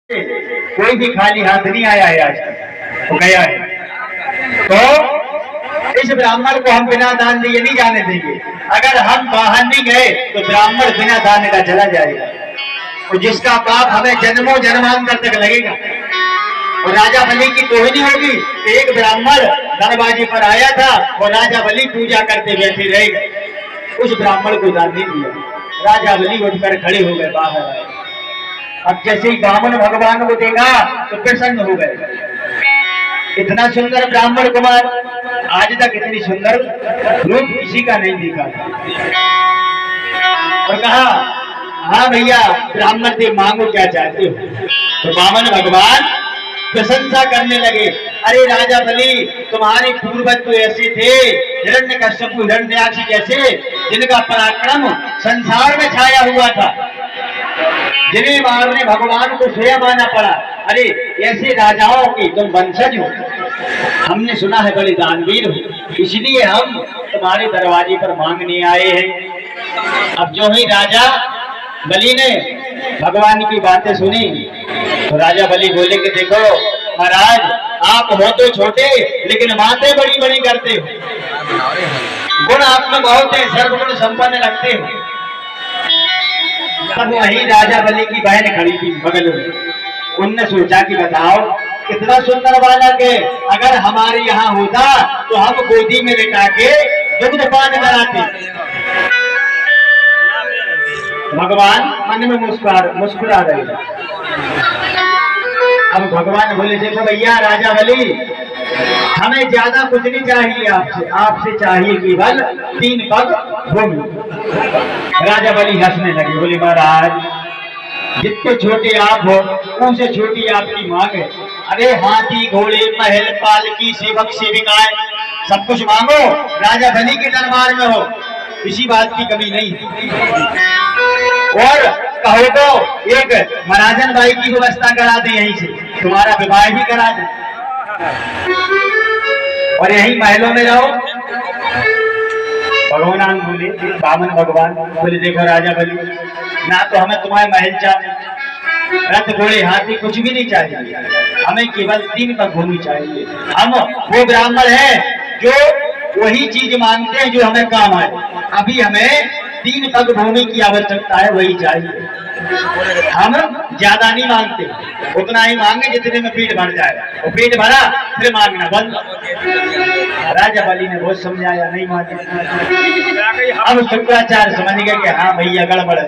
कोई भी खाली हाथ नहीं आया है आज तक, वो गया है। तो इस ब्राह्मण को हम बिना दान दिए नहीं जाने देंगे। अगर हम बाहर नहीं गए तो ब्राह्मण बिना दान का चला जाएगा, और जिसका पाप हमें जन्मों जन्मांतर तक लगेगा। और राजा बलि की कोहनी होगी कि एक ब्राह्मण दरवाजे पर आया था और राजा बलि पूजा करते बैठे रह गए, उस ब्राह्मण को दान नहीं दिया। राजा बलि उठकर खड़े हो गए, बाहर आए। अब जैसे ही बामन भगवान को देखा तो प्रसन्न हो गए। इतना सुंदर ब्राह्मण कुमार, आज तक इतनी सुंदर रूप किसी का नहीं देखा था। और कहा, हाँ भैया ब्राह्मण से मांगो क्या चाहते हो। तो बामन भगवान प्रशंसा करने लगे, अरे राजा बलि तुम्हारे पूर्वज तो ऐसे थे, हिरण्यकश्यप हिरण्याक्ष जैसे, जिनका पराक्रम संसार में छाया हुआ था, जिन्हें मारने भगवान को स्वयं आना पड़ा। अरे ऐसे राजाओं की तुम वंशज हो, हमने सुना है बड़े दानवीर हो, इसलिए हम तुम्हारे दरवाजे पर मांगने आए हैं। अब जो ही राजा बलि ने भगवान की बातें सुनी तो राजा बलि बोले कि देखो महाराज, आप हो तो छोटे लेकिन बातें बड़ी बड़ी करते हो, गुण आप में बहुत है, सर्वगुण संपन्न रखते हो। तब वही राजा बलि की बहन खड़ी थी बगल में, उनने सोचा कि बताओ कितना सुंदर बालक है, अगर हमारे यहाँ होता तो हम गोदी में लिटा के दुग्ध पान कराते। भगवान मन में मुस्कुरा रहे। अब भगवान बोले, देखो भैया राजा बलि, हमें ज्यादा कुछ नहीं चाहिए आपसे, आपसे चाहिए केवल 3 पग भूमि। राजा बलि हंसने लगे, बोले महाराज जितने छोटे आप हो उनसे छोटी आपकी मांग है। अरे हाथी घोड़े महल पालकी सेवक सेविकाएं सब कुछ मांगो, राजा बलि के दरबार में हो, किसी बात की कमी नहीं। और कहो तो एक महाराजन बाई की व्यवस्था करा दे, यहीं से तुम्हारा विवाह भी करा दे और यही महलों में रहो। भगवान बोले, बामन भगवान बोले, देखो राजा बलि, ना तो हमें तुम्हारे महल चाहिए, रथ घोड़े हाथी कुछ भी नहीं चाहिए, हमें केवल 3 पग भूमि चाहिए। हम वो ब्राह्मण हैं जो वही चीज मांगते हैं जो हमें काम आए। अभी हमें 3 पग भूमि की आवश्यकता है, वही चाहिए। हम ज्यादा नहीं मांगते, उतना ही मांगे जितने में पेट भर जाए, और पेट भरा फिर मांगना बंद। राजा बलि ने बहुत समझाया, नहीं माने। अब शुक्राचार्य समझ गए कि हाँ भैया गड़बड़ है।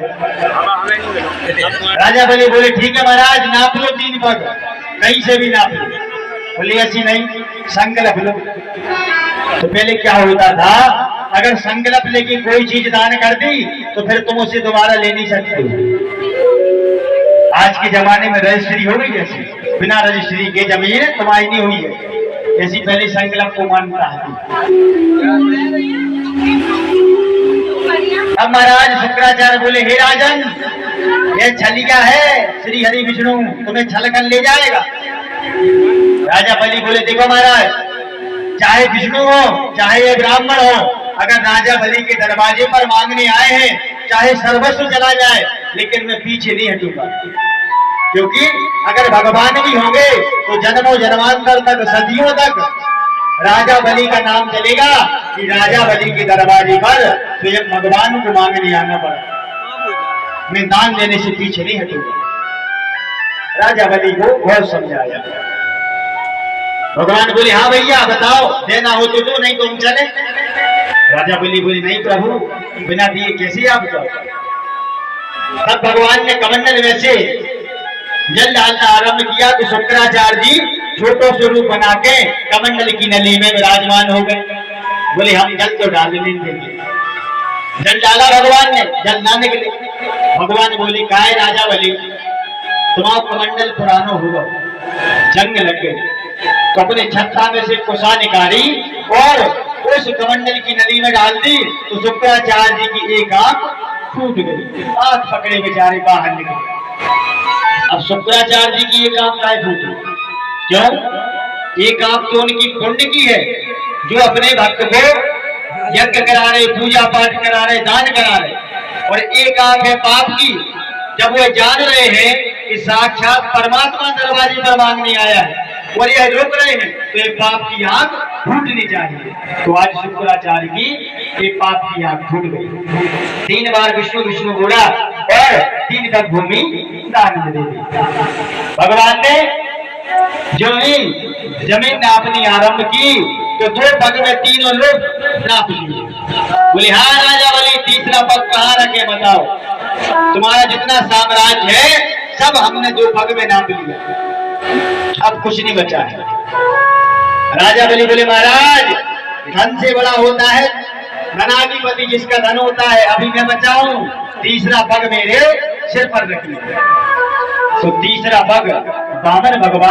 राजा बलि बोले, ठीक है महाराज, नाप लो 3 पग, कहीं से भी नाप लो। बोले ऐसी नहीं, संकल्प लो। तो पहले क्या होता था, अगर संकल्प लेके कोई चीज दान कर दी तो फिर तुम उसे दोबारा ले नहीं सकते। आज के जमाने में रजिस्ट्री हो गई, जैसे बिना रजिस्ट्री के जमीन तुम्हारी नहीं हुई है, ऐसी पहले संकल्प को मानता है। अब महाराज शुक्राचार्य बोले, हे राजन, ये छलिया है श्री हरि विष्णु, तुम्हें छल कर ले जाएगा। राजा बलि बोले, देखो महाराज, चाहे विष्णु हो चाहे ये ब्राह्मण हो, अगर राजा बलि के दरवाजे पर मांगने आए हैं, चाहे सर्वस्व चला जाए, लेकिन मैं पीछे नहीं हटूंगा। क्योंकि अगर भगवान भी होंगे तो जन्मों जन्मांतर तक, सदियों तक राजा बलि का नाम चलेगा कि राजा बलि के दरवाजे पर स्वयं भगवान को मांगने आना पड़ा। मैं दान देने से पीछे नहीं हटूंगा। राजा बलि को बहुत समझाया। भगवान बोले, हाँ भैया बताओ, देना हो तो दो, नहीं तो हम चले। राजा बलि बोले, नहीं प्रभु, बिना दिए कैसे आप जाओ। तब भगवान ने कमंडल में से जल डालना आरंभ किया तो शुक्राचार्य जी छोटो स्वरूप बना के कमंडल की नली में विराजमान हो गए। बोले हम जल तो डाल नहीं देंगे। जल डाला भगवान ने, जल ना निकले। भगवान बोले, का है राजा बलि, तुम्हारा कमंडल पुराना हुआ, जंग लग गई, तो अपने छत्ता में से कुशा निकाली और उस कमंडल की नदी में डाल दी, तो शुक्राचार्य जी की एक आंख फूट गई, आंख पकड़े बेचारे बाहर निकले। अब शुक्राचार्य जी की एक आंख काय फूटी, क्यों? एक आंख तो उनकी पुण्य की है, जो अपने भक्त को यज्ञ करा रहे, पूजा पाठ करा रहे, दान करा रहे, और एक आंख है पाप की। जब वो जान रहे हैं कि साक्षात परमात्मा दरवाजे पर मांगने आया है और यह रोक रहे हैं, तो ये पाप की आग फूटनी चाहिए। तो आज शुक्राचार्य की ये पाप की आग फूट गई। 3 बार विष्णु विष्णु बोला और 3 तक भूमि दान दे दी। भगवान ने जमीन नापनी आरंभ की तो 2 पग में तीनों लोग नाप लिए। बोले हाँ राजा बोले, तीसरा पग कहाँ रखे बताओ। तुम्हारा जितना साम्राज्य है सब हमने 2 पग में नाप लिया, अब कुछ नहीं बचा है। राजा बलि बोले महाराज, धन से बड़ा होता है धनाधिपति जिसका धन होता है, अभी मैं बचाऊं, तीसरा पग मेरे सिर पर रखिए। तो तीसरा पग वामन भगवान